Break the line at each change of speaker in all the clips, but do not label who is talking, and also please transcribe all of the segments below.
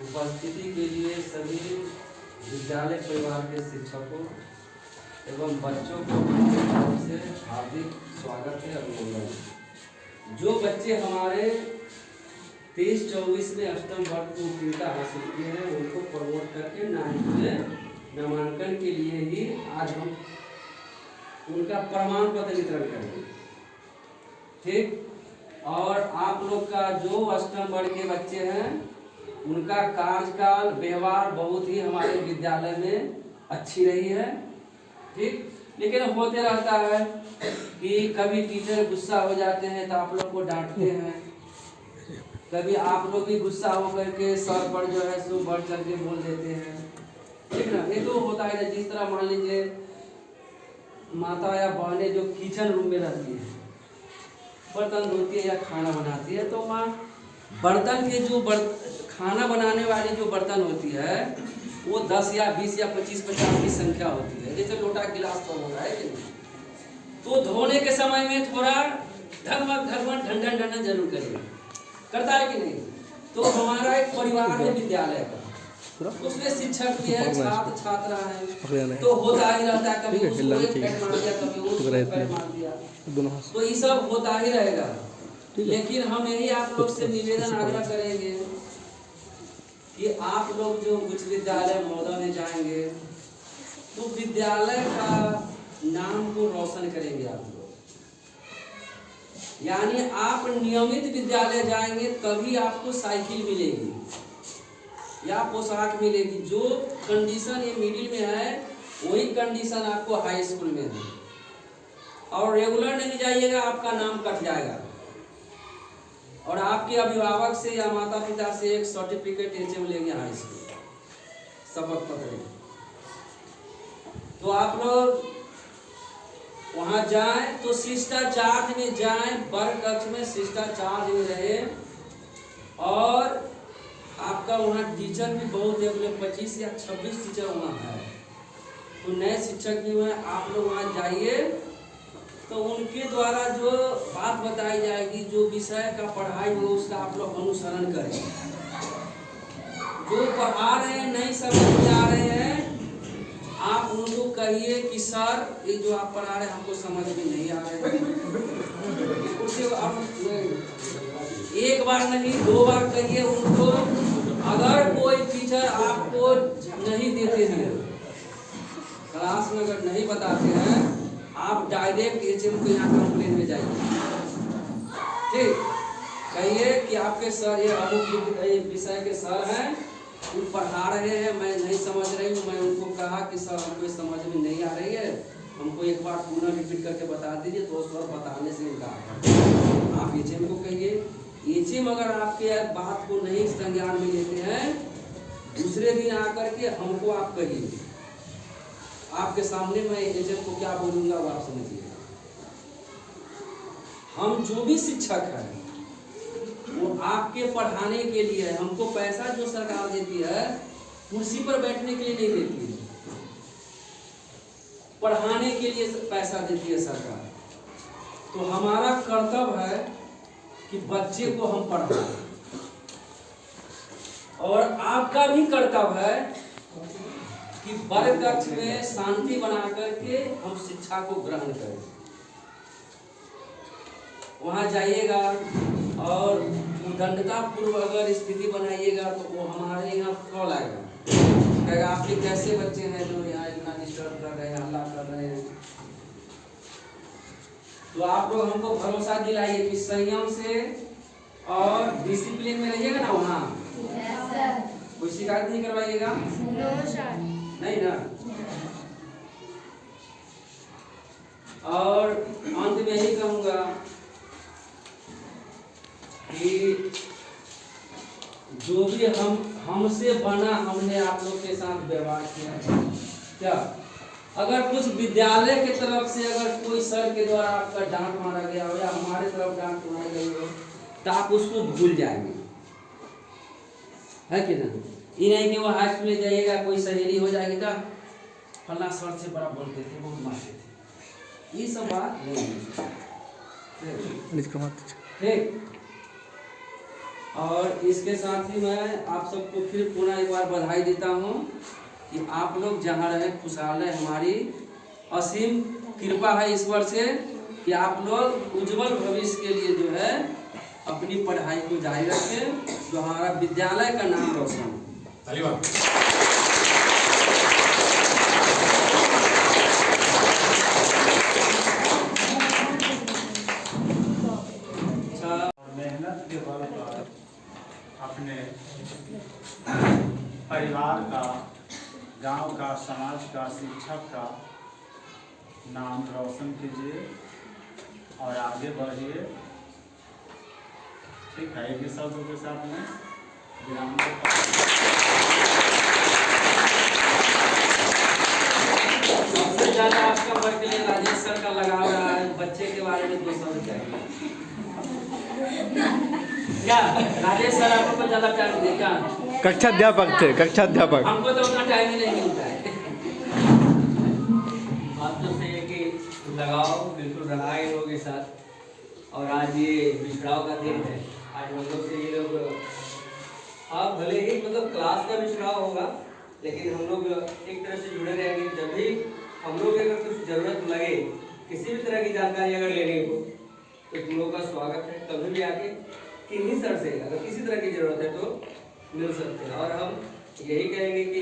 उपस्थिति के लिए सभी विद्यालय परिवार के शिक्षकों एवं बच्चों को मेरी तरफ से हार्दिक स्वागत है, अभिनंदन। जो बच्चे हमारे 23-24 में अष्टम वर्ग को उत्तीर्णता हासिल किए हैं उनको प्रमोट करके 9th में नामांकन के लिए ही आज हम उनका प्रमाण पत्र वितरण करेंगे। ठीक, और आप लोग का जो अष्टम वर्ग के बच्चे हैं उनका कार्यकाल व्यवहार बहुत ही हमारे विद्यालय में अच्छी रही है। ठीक, लेकिन होते रहता है कि कभी टीचर गुस्सा हो जाते हैं तो आप लोग को डांटते हैं, कभी आप लोग भी गुस्सा होकर के सर पर जो है सो बढ़ चढ़ के बोल देते हैं। ठीक ना, ये तो होता है। जिस तरह मान लीजिए माता या बहनें जो किचन रूम में रहती है, बर्तन धोती है या खाना बनाती है, तो वहाँ बर्तन के जो खाना बनाने वाली जो बर्तन होती है वो 10 या 20 या 25-50 की संख्या होती है। जैसे लोटा गिलास तो होगा है कि नहीं, तो धोने के समय में थोड़ा धर्मन ढंढन जरूर करिए, करता है कि नहीं। तो हमारा एक परिवार है विद्यालय का, उसमें शिक्षक भी है, छात्र छात्रा है, तो होता ही रहता है, कभी उसको एक पैर मार दिया, कभी उसको एक पैर मार दिया, तो ये सब होता ही रहेगा। लेकिन हम यही आप लोग से निवेदन आग्रह करेंगे कि आप लोग जो उच्च विद्यालय महोदय में जाएंगे तो विद्यालय का नाम को रोशन करेंगे आप लोग। यानी आप नियमित विद्यालय जाएंगे तभी आपको साइकिल मिलेगी या पोशाक मिलेगी। जो कंडीशन ये मिडिल में है वही कंडीशन आपको हाई स्कूल में है। और रेगुलर नहीं जाइएगा, आपका नाम कट जाएगा और आपके अभिभावक से या माता पिता से एक सर्टिफिकेट HM लेंगे हाई स्कूल, शपथ पत्र। तो आप लोग वहां जाएं तो शिष्टाचार में जाएं, वर्ग कक्ष में शिष्टाचार में रहे। और आपका वहाँ टीचर भी बहुत है, अपने 25 या 26 टीचर वहाँ है, तो नए शिक्षक भी हुए। आप लोग वहाँ जाइए तो उनके द्वारा जो बात बताई जाएगी, जो विषय का पढ़ाई हो उसका आप लोग अनुसरण करें। जो पढ़ा रहे हैं नहीं समझ में आ रहे हैं, आप उनको कहिए कि सर ये जो आप पढ़ा रहे हैं हमको समझ में नहीं आ रहे हैं। एक बार नहीं 2 बार कहिए उनको। अगर कोई टीचर आपको नहीं देते हैं, क्लास में अगर नहीं बताते हैं, आप डायरेक्ट HM को यहाँ कंप्लेन में जाइए। ठीक, कहिए कि आपके सर ये अमुक विषय के सर हैं, वो पढ़ा रहे हैं, मैं नहीं समझ रही हूँ। मैं उनको कहा कि सर हमको समझ में नहीं आ रही है, हमको एक बार पुनः रिपीट करके बता दीजिए। तो सर बताने से इनकार। आप HM को कहिए। HM अगर आपके बात को नहीं संज्ञान में लेते हैं, दूसरे दिन आकर के हमको आप कहिए। आपके सामने मैं HM को क्या बोलूँगा वो आप समझिएगा। हम जो भी शिक्षक हैं वो आपके पढ़ाने के लिए है। हमको पैसा जो सरकार देती है कुर्सी पर बैठने के लिए नहीं देती है, पढ़ाने के लिए पैसा देती है सरकार। तो हमारा कर्तव्य है कि बच्चे को हम पढ़ाएं, और आपका भी कर्तव्य है कि वर्ग कक्ष में शांति बना करके हम शिक्षा को ग्रहण करें। वहां जाइएगा और दंडता पूर्व अगर स्थिति बनाइएगा तो वो हमारे यहाँ कॉल आएगा, कहेगा आपके कैसे बच्चे हैं जो यहाँ इतना डिस्टर्ब कर रहे हैं, हल्ला कर रहे हैं। तो आप लोग हमको भरोसा दिलाइए कि संयम से और डिसिप्लिन में रहिएगा ना। वहाँ कोई शिकायत नहीं करवाइएगा, नहीं ना। और अंत में यही कहूँगा कि जो भी हमसे बना हमने आप लोग के साथ व्यवहार किया। क्या अगर कुछ विद्यालय की तरफ से अगर कोई सर के द्वारा आपका डांट मारा गया हो या हमारे तरफ डांट मारी गई हो तो आप उसको भूल जाएंगे, है कि ना। ये नहीं कि वो हाई स्कूल में जाइएगा कोई सहेली हो जाएगी तो फला सर से बड़ा बोलते थे, बहुत मारते थे, ये सब बात नहीं है। ठीक, और इसके साथ ही मैं आप सबको फिर पुनः एक बार बधाई देता हूँ कि आप लोग जहाँ रहे खुशहाल रहे। हमारी असीम कृपा है ईश्वर से कि आप लोग उज्जवल भविष्य के लिए जो है अपनी पढ़ाई को जारी रखें, जो हमारा विद्यालय का नाम रोशन हो।
मेहनत के बल पर अपने परिवार का, गांव का, समाज का, शिक्षक का नाम रोशन कीजिए और आगे बढ़िए। ठीक है, ये शब्दों के साथ में विराम
सबसे ज़्यादा आपका वर्ग के लिए राजेश सर का लगाव रहा है। बच्चे के बारे में 2 शब्द चाहिए क्या? राजेश सर आपको ज़्यादा टाइम दे क्या?
कक्षाध्यापक थे, कक्षाध्यापक।
हमको तो उतना टाइम ही नहीं मिलता है।
बात तो सही है कि लगाव बिल्कुल रहा है इन लोगों के साथ। और आज ये बिछड़ाव का दिन है। आज हम लोग से ये लोग आप भले ही मतलब क्लास का बिछड़ाव होगा, लेकिन हम लोग एक तरह से जुड़े रहेंगे। जब भी हम लोग अगर कुछ ज़रूरत लगे, किसी भी तरह की जानकारी अगर लेने को, तो तुम लोग का स्वागत है। कभी भी आके किन्हीं सर से अगर किसी तरह की ज़रूरत है तो मिल सकते हैं। और हम यही कहेंगे कि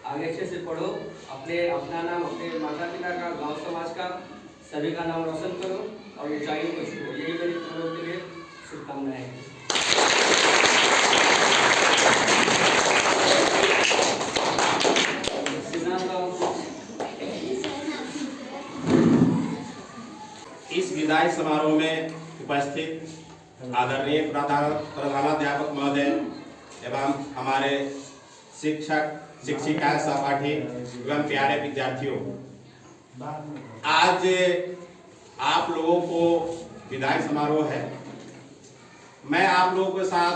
आगे अच्छे से पढ़ो, अपना नाम, अपने माता पिता का, गांव समाज का, सभी का नाम रोशन करो और ऊंचाइयों को छुओ। यही मेरी तुम लोगों के लिए शुभकामनाएं हैं।
इस विदाई समारोह में उपस्थित आदरणीय प्रधानाध्यापक महोदय एवं हमारे शिक्षक, शिक्षिका, सहपाठी एवं प्यारे विद्यार्थियों, आज आप लोगों को विदाई समारोह है। मैं आप लोगों के साथ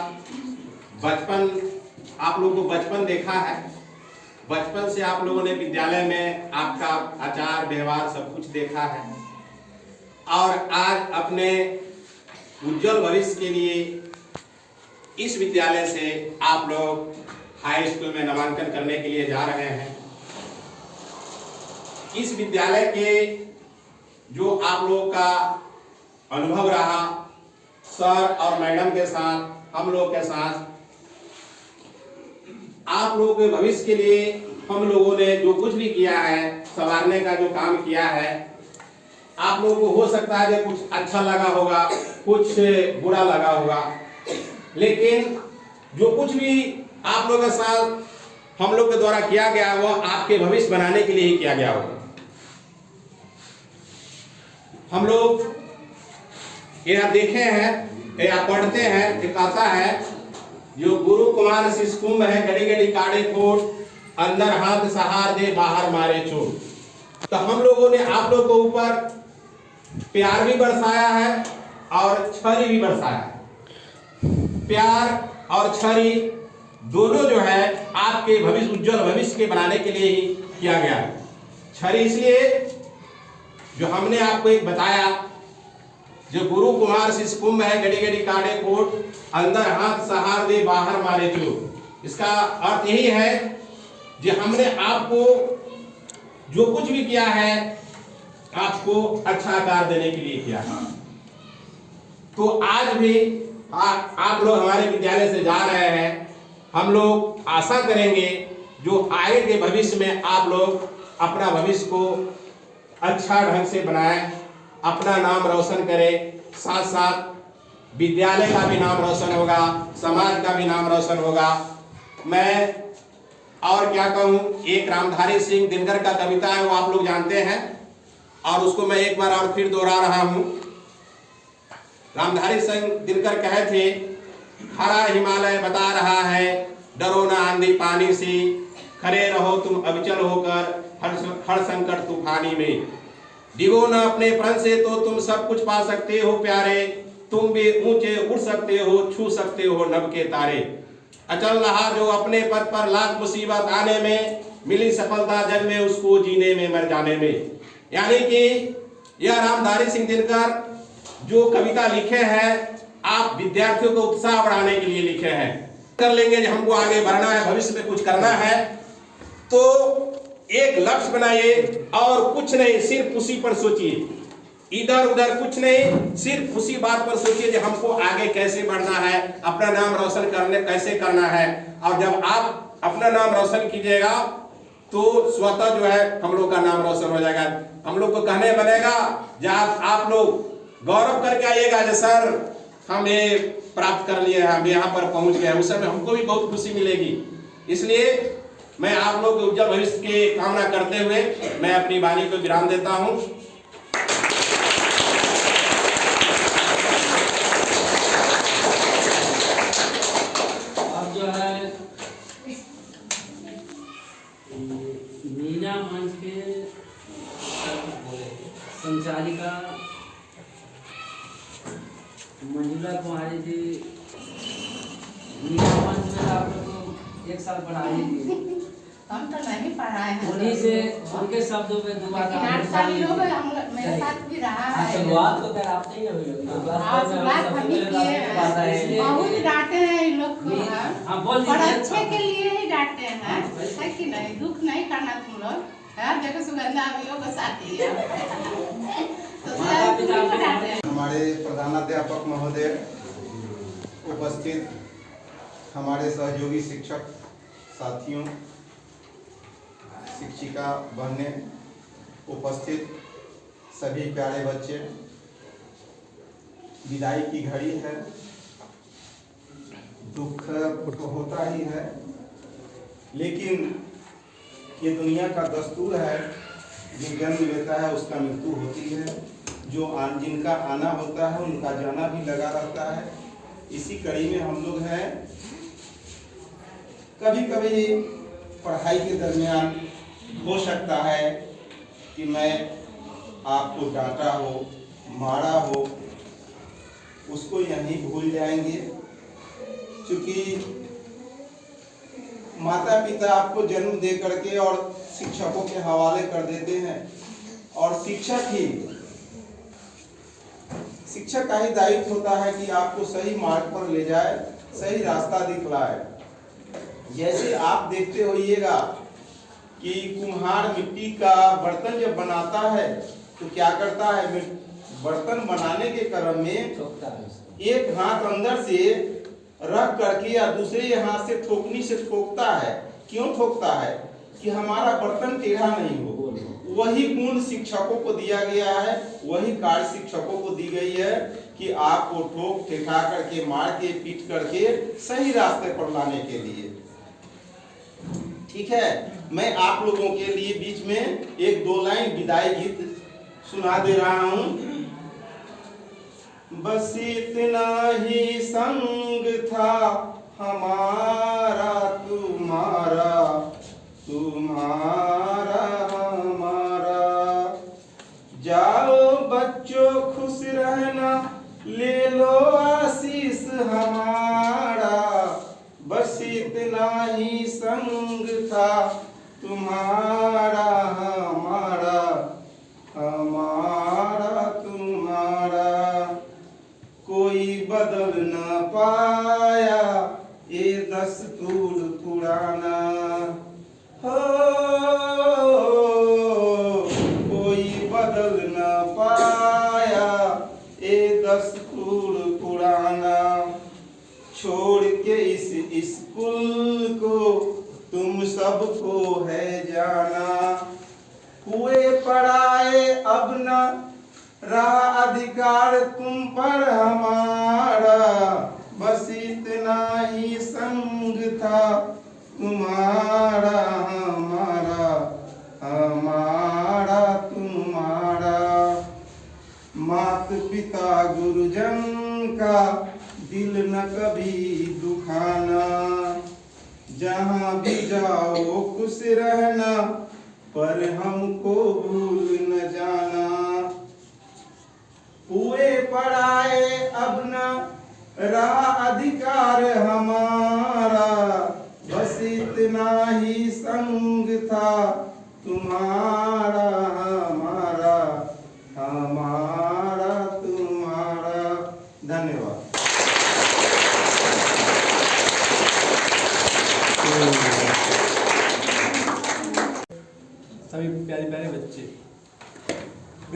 आप लोगों को बचपन देखा है। बचपन से आप लोगों ने विद्यालय में आपका आचार व्यवहार सब कुछ देखा है और आज अपने उज्जवल भविष्य के लिए इस विद्यालय से आप लोग हाई स्कूल में नामांकन करने के लिए जा रहे हैं। इस विद्यालय के जो आप लोगों का अनुभव रहा सर और मैडम के साथ, हम लोग के साथ, आप लोगों के भविष्य के लिए हम लोगों ने जो कुछ भी किया है, संवारने का जो काम किया है, आप लोगों को हो सकता है कि कुछ अच्छा लगा होगा, कुछ बुरा लगा होगा, लेकिन जो कुछ भी आप लोगों के साथ हम लोग के द्वारा किया गया वो आपके भविष्य बनाने के लिए ही किया गया होगा। हम लोग यह देखे हैं या पढ़ते हैं, दिखाता है जो गुरु कुमार शिष कुंभ है, गड़ी गड़ी काड़े कोट, अंदर हाथ सहार दे बाहर मारे चोट। तो हम लोगों ने आप लोग के ऊपर प्यार भी बरसाया है और छरी भी बरसाया है। प्यार और छरी दोनों जो है आपके भविष्य, उज्जवल भविष्य के बनाने के लिए ही किया गया है। छरी इसलिए जो हमने आपको एक बताया, जो गुरु कुमार शिष कुंभ है, गड़ी गड़ी काड़े कोट, अंदर हाथ सहार दे बाहर मारे चोट। इसका अर्थ यही है जो हमने आपको जो कुछ भी किया है आपको अच्छा आकार देने के लिए किया है। तो आज भी आप लोग हमारे विद्यालय से जा रहे हैं। हम लोग आशा करेंगे जो आगे के भविष्य में आप लोग अपना भविष्य को अच्छा ढंग से बनाएं, अपना नाम रोशन करें, साथ साथ विद्यालय का भी नाम रोशन होगा, समाज का भी नाम रोशन होगा। मैं और क्या कहूँ, एक रामधारी सिंह दिनकर का कविता है, वो आप लोग जानते हैं और उसको मैं एक बार और फिर दोहरा रहा हूँ। रामधारी सिंह दिनकर कहे थे, हरा हिमालय बता रहा है, डरो ना आंधी पानी से, खड़े रहो तुम अविचल होकर हर संकट तूफानी में। डिगो न अपने प्रण से तो तुम सब कुछ पा सकते हो प्यारे, तुम भी ऊंचे उड़ सकते हो, छू सकते हो नभ के तारे। अचल रहा जो अपने पद पर, लाख मुसीबत आने में मिली सफलता जग में उसको जीने में मर जाने में। यानी कि यह रामधारी सिंह दिनकर जो कविता लिखे हैं आप विद्यार्थियों को उत्साह बढ़ाने के लिए लिखे हैं। कर लेंगे कि हमको आगे बढ़ना है, भविष्य में कुछ करना है, तो एक लक्ष्य बनाइए और कुछ नहीं, सिर्फ उसी पर सोचिए, इधर उधर कुछ नहीं, सिर्फ उसी बात पर सोचिए कि हमको आगे कैसे बढ़ना है, अपना नाम रोशन करने कैसे करना है। और जब आप अपना नाम रोशन कीजिएगा तो स्वतः जो है हम लोग का नाम रोशन हो जाएगा। हम लोग को कहने बनेगा जब आप लोग गौरव करके आइएगा कि सर हम ये प्राप्त कर लिए हैं, हम यहाँ पर पहुंच गए, उस समय हमको भी बहुत खुशी मिलेगी। इसलिए मैं आप लोग के उज्जवल भविष्य की कामना करते हुए मैं अपनी वाणी को विराम देता हूँ।
अब जो है मीना मंच के संचालिका मंजुला कुमारी जी, मीना मंच में आप लोग को 1 साल पढ़ाई थी,
हम तो नहीं पढ़ाए हैं,
उन्हीं से उनके शब्दों में दोबारा
8 साल लोग मेरे साथ भी रहा है।
शुरुआत तो खैर आपसे ही हुई होगी।
शुरुआत हम ही किए हैं, बहुत डांटे हैं इन लोग को,
हाँ बोल
और
दीजिए।
अच्छे के लिए ही डांटे हैं, है कि नहीं? दुख नहीं करना तुम लोग, हर जगह सुगंधा अभियोग को साथ ही है, तो डांटे हैं।
हमारे प्रधानाध्यापक महोदय, उपस्थित हमारे सहयोगी शिक्षक साथियों, शिक्षिका बहनें, उपस्थित सभी प्यारे बच्चे, विदाई की घड़ी है, दुख तो होता ही है, लेकिन ये दुनिया का दस्तूर है, जो जन्म लेता है उसका मृत्यु होती है, जो जिनका आना होता है उनका जाना भी लगा रहता है। इसी कड़ी में हम लोग हैं। कभी कभी पढ़ाई के दरमियान हो सकता है कि मैं आपको डांटा हो, मारा हो, उसको यहीं भूल जाएंगे, क्योंकि माता पिता आपको जन्म दे करके और शिक्षकों के हवाले कर देते हैं, और शिक्षक का ही दायित्व होता है कि आपको सही मार्ग पर ले जाए, सही रास्ता दिखलाए। जैसे आप देखते होइएगा कि कुम्हार मिट्टी का बर्तन जब बनाता है तो क्या करता है, बर्तन बनाने के क्रम में एक हाथ अंदर से रख करके या दूसरे हाथ से ठोकनी से ठोकता है। क्यों ठोकता है? कि हमारा बर्तन टेढ़ा नहीं हो। वही गुण शिक्षकों को दिया गया है, वही कार्य शिक्षकों को दी गई है कि आपको ठोक ठेका करके, मार के, पीट करके सही रास्ते पर लाने के लिए। ठीक है, मैं आप लोगों के लिए बीच में 1-2 लाइन विदाई गीत सुना दे रहा हूं। बस इतना ही संग था हमारा तुम्हारा, तुम्हारा हमारा, जाओ बच्चों खुश रहना, ले लो आशीष हमारा, बस इतना ही संग था तुम्हारा हमारा, हमारा तुम्हारा, कोई बदल न पाया ये दस्तूर पुराना, हो कोई बदल न पाया ये दस्तूर पुराना, छोड़ के इस स्कूल को तुम सबको है जाना, हुए पढ़ाए अब न रहा अधिकार तुम पर हमारा, बस इतना ही संग था तुम्हारा हमारा, हमारा तुम्हारा, मात पिता गुरुजन का दिल न कभी दुखाना, जहाँ भी जाओ खुश रहना, पर हमको भूल न जाना, हुए पढ़ाए अब न रहा अधिकार हमारा, बस इतना ही संग था तुम्हारा हमारा, हमारा तुम्हारा। धन्यवाद।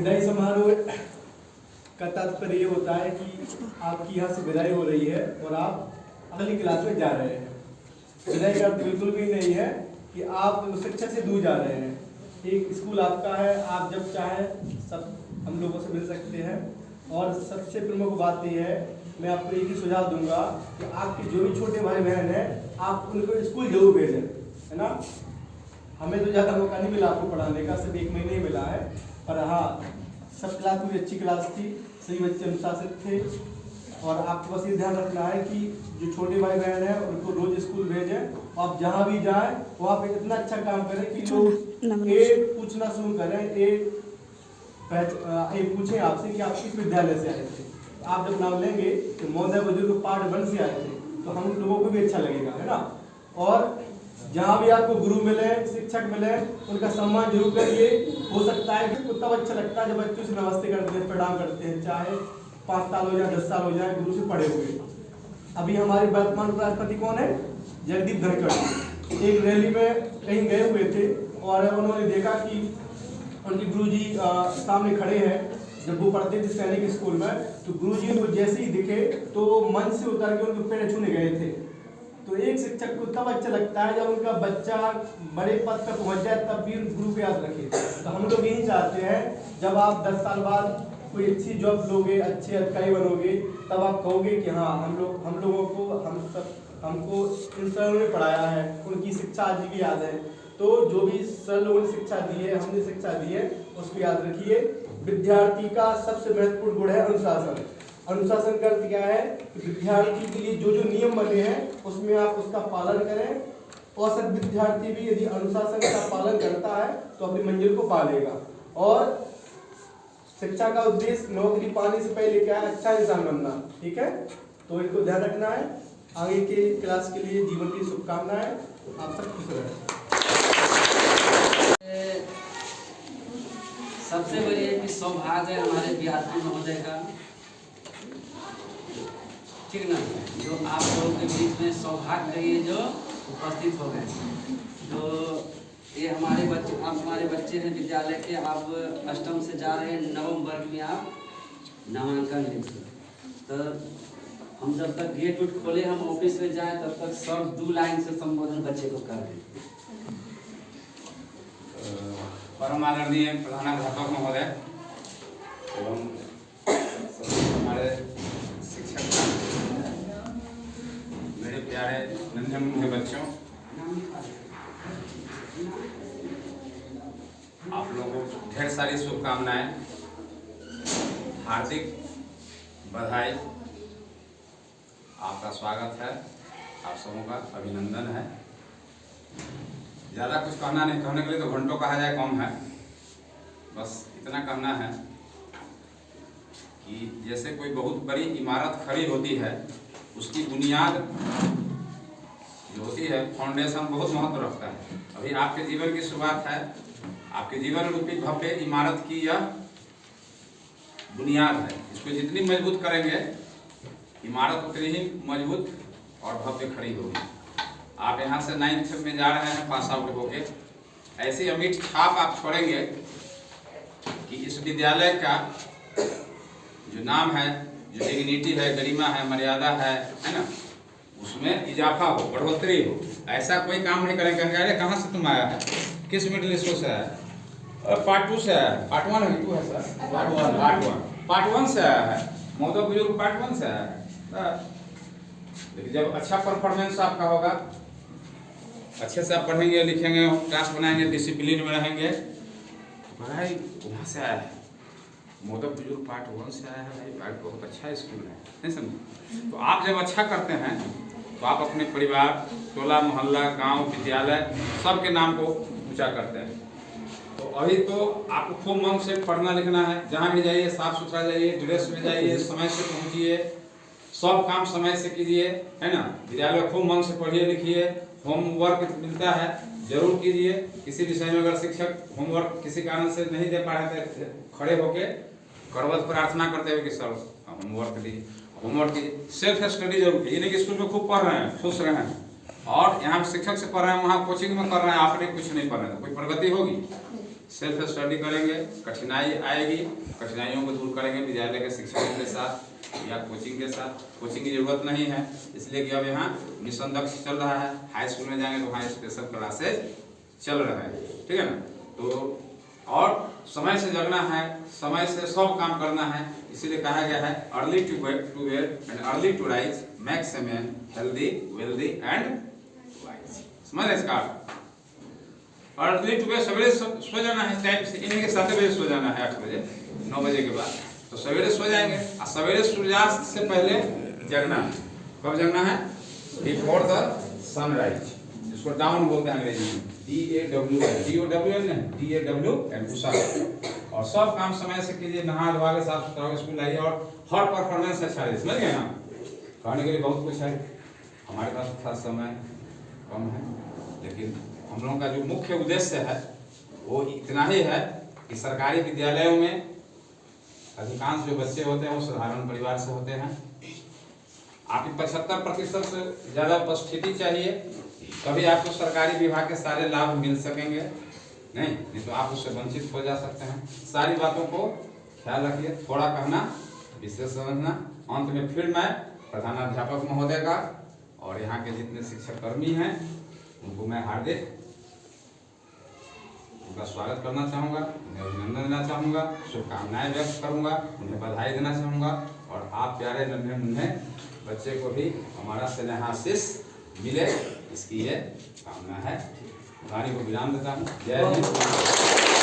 विदाई समारोह का तात्पर्य ये होता है कि आपकी यहाँ से विदाई हो रही है और आप अगली क्लास में जा रहे हैं। विदाई का अर्थ बिल्कुल भी नहीं है कि आप शिक्षक से दूर जा रहे हैं। एक स्कूल आपका है, आप जब चाहें सब हम लोगों से मिल सकते हैं। और सबसे प्रमुख बात यह है, मैं आपको एक ही सुझाव दूंगा कि आपके जो भी छोटे भाई बहन हैं, आप उनको स्कूल जरूर भेजें, है ना। हमें तो ज़्यादा मौका नहीं मिला आपको पढ़ाने का, सिर्फ 1 महीने ही मिला है, पर हाँ सब क्लास पूरी अच्छी क्लास थी, सभी बच्चे अनुशासित थे। और आपको बस ये ध्यान रखना है कि जो छोटे भाई बहन हैं उनको रोज स्कूल भेजें। आप जहाँ भी जाएं वो आप इतना अच्छा काम करें कि लोग एक पूछना शुरू करें, एक पूछें आपसे कि आप किस विद्यालय से आए थे। आप जब नाम लेंगे कि महोदय बुजुर्ग पार्ट 1 से आए थे, तो हम लोगों को भी अच्छा लगेगा, है ना। और जहाँ भी आपको गुरु मिले, शिक्षक मिले, उनका सम्मान जरूर करिए। हो सकता है कि तब अच्छा लगता है जब बच्चों से नमस्ते करते हैं, प्रणाम करते हैं, चाहे 5 साल हो जाए 10 साल हो जाए, गुरु से पढ़े हुए। अभी हमारे वर्तमान राष्ट्रपति कौन है? जगदीप धनखड़। एक रैली में कहीं गए हुए थे और उन्होंने देखा कि उनके गुरुजी सामने खड़े हैं। जब वो पढ़ते थे सैनिक स्कूल में, तो गुरुजी उनको जैसे ही दिखे तो मंच से उतर के उनके पैर छूने गए थे। तो एक शिक्षक को तब अच्छा लगता है जब उनका बच्चा बड़े पद पर पहुंच जाए, तब भी गुरु को याद रखे। तो हम लोग यही चाहते हैं, जब आप 10 साल बाद कोई अच्छी जॉब लोगे, अच्छे अधिकारी बनोगे, तब आप कहोगे कि हाँ हम लोगों को हमको इन सरों ने पढ़ाया है, उनकी शिक्षा आज भी याद है। तो जो भी सर लोगों ने शिक्षा दी है, हमने शिक्षा दी है, उसको याद रखिए। विद्यार्थी का सबसे महत्वपूर्ण गुण है अनुशासन। अनुशासन का अर्थ क्या है कि विद्यार्थी के लिए जो जो नियम बने हैं उसमें आप उसका पालन करें। औसत विद्यार्थी भी यदि अनुशासन का पालन करता है तो अपनी मंजिल को पा लेगा। और शिक्षा का उद्देश्य नौकरी पाने से पहले क्या है? अच्छा इंसान बनना, ठीक है। तो इनको ध्यान रखना है। आगे के क्लास के लिए जीवन की शुभकामनाएं। आप सब खुश रहें।
सबसे बड़ी है कि सौभाग्य है हमारे विद्यार्थी महोदय का, ठीक ना, जो आप लोगों के बीच में सौभाग्य रही जो उपस्थित हो गए। तो ये हमारे बच्चे हैं विद्यालय के, आप अष्टम से जा रहे हैं, 9वीं वर्ग में आप नामांकन लेंगे। तो हम जब तक गेट उठ खोले, हम ऑफिस में जाएं, तब तक सर 2 लाइन से संबोधन बच्चे को कर दें।
परम आदरणीय प्रधानाध्यापक महोदय एवं हमारे शिक्षक, मेरे प्यारे नन्हे मुन्ने बच्चों, आप लोगों को ढेर सारी शुभकामनाएं, हार्दिक बधाई, आपका स्वागत है, आप सबों का अभिनंदन है। ज़्यादा कुछ कहना नहीं, कहने के लिए तो घंटों कहा जाए कम है। बस इतना कहना है कि जैसे कोई बहुत बड़ी इमारत खड़ी होती है, उसकी बुनियाद जो होती है, फाउंडेशन बहुत महत्व रखता है। अभी आपके जीवन की शुरुआत है, आपके जीवन रूपी भव्य इमारत की यह बुनियाद है। इसको जितनी मजबूत करेंगे, इमारत उतनी ही मजबूत और भव्य खड़ी होगी। आप यहाँ से 9th में जा रहे हैं पास आउट होके, ऐसी अमिट छाप आप छोड़ेंगे कि इस विद्यालय का जो नाम है, जो डिग्निटी है, गरिमा है, मर्यादा है ना, उसमें इजाफा हो, बढ़ोतरी हो। ऐसा कोई काम नहीं करेंगे। अरे कहाँ से तुम आया है, किस मिडिल स्कूल से आया है? पार्ट 2 से आया है। पार्ट 1 है, 2 है सर? पार्ट 1 से आया है। महोदय बुजुर्ग पार्ट 1 से आया है। लेकिन जब अच्छा परफॉर्मेंस आपका होगा, अच्छे से आप पढ़ेंगे, लिखेंगे, क्लास बनाएंगे, डिसिप्लिन में रहेंगे, तो भाई वहाँ से आया है, मोदक बुजुर्ग पार्ट 1 से आया है, भाई पार्ट बहुत अच्छा स्कूल है, नहीं समझे? तो आप जब अच्छा करते हैं तो आप अपने परिवार, टोला मोहल्ला, गांव, विद्यालय सबके नाम को ऊंचा करते हैं। तो अभी तो आपको खूब मन से पढ़ना लिखना है। जहाँ भी जाइए साफ सुथरा जाइए, ड्रेस में जाइए, समय से पहुँचिए, सब काम समय से कीजिए, है ना। विद्यालय खूब मन से पढ़िए लिखिए, होमवर्क मिलता है जरूर कीजिए। किसी विषय में अगर शिक्षक होमवर्क किसी कारण से नहीं दे पा रहे थे, खड़े होके करवत प्रार्थना करते हुए कि सर होमवर्क दी, होमवर्क कीजिए। सेल्फ स्टडी जरूर कीजिए। नहीं कि स्कूल में खूब पढ़ रहे हैं, खुश रहे हैं, और यहाँ शिक्षक से पढ़ रहे हैं, वहाँ कोचिंग में कर रहे हैं, आपने कुछ नहीं पढ़ रहे हैं, कोई प्रगति होगी? सेल्फ स्टडी करेंगे, कठिनाई आएगी, कठिनाइयों को दूर करेंगे विद्यालय के शिक्षकों के साथ या कोचिंग के साथ। कोचिंग की जरूरत नहीं है, इसलिए कि अब यहाँ मिशन दक्ष चल रहा है। हाई स्कूल में जाएंगे तो वहाँ स्पेशल क्लासेज चल रहा है, ठीक है ना। तो और समय से जगना है, समय से सब काम करना है, इसीलिए कहा गया है early to bed and early to rise makes a man healthy wealthy and wise. समझ इसका और अर्ली टू बेड सवेरे सो जाना है टाइम से, इन्हीं के 7 बजे सो जाना है, 8 बजे 9 बजे के बाद तो सवेरे सो जाएंगे। और सवेरे सूर्यास्त से पहले जगना है। कब जगना है? बिफोर द सनराइज, जिसको डाउन बोलते हैं अंग्रेजी में, DAWN और सब काम समय से कीजिए, नहा धोवा के साफ सुथरा स्कूल लाइए और हर परफॉर्मेंस अच्छा है। समझ गए ना। कहने के लिए बहुत कुछ है, हमारे पास था समय कम है, लेकिन हम लोगों का जो मुख्य उद्देश्य है वो इतना ही है कि सरकारी विद्यालयों में अधिकांश जो बच्चे होते हैं वो साधारण परिवार से होते हैं। आपकी 75% से ज़्यादा उपस्थिति चाहिए, तभी आपको सरकारी विभाग के सारे लाभ मिल सकेंगे, नहीं तो आप उससे वंचित हो जा सकते हैं। सारी बातों को ख्याल रखिए, थोड़ा कहना विशेष समझना। अंत में फिर मैं प्रधानाध्यापक महोदय का और यहाँ के जितने शिक्षक कर्मी हैं उनको मैं हार्दिक उनका स्वागत करना चाहूँगा, उन्हें अभिनंदन देना चाहूँगा, शुभकामनाएं व्यक्त करूँगा, उन्हें बधाई देना चाहूँगा और आप प्यारे नन्हे मुन्ने बच्चे को भी हमारा स्नेहाशीष मिले, इसकी ये कामना है। वाणी को विराम देता हूँ। जय हिंद।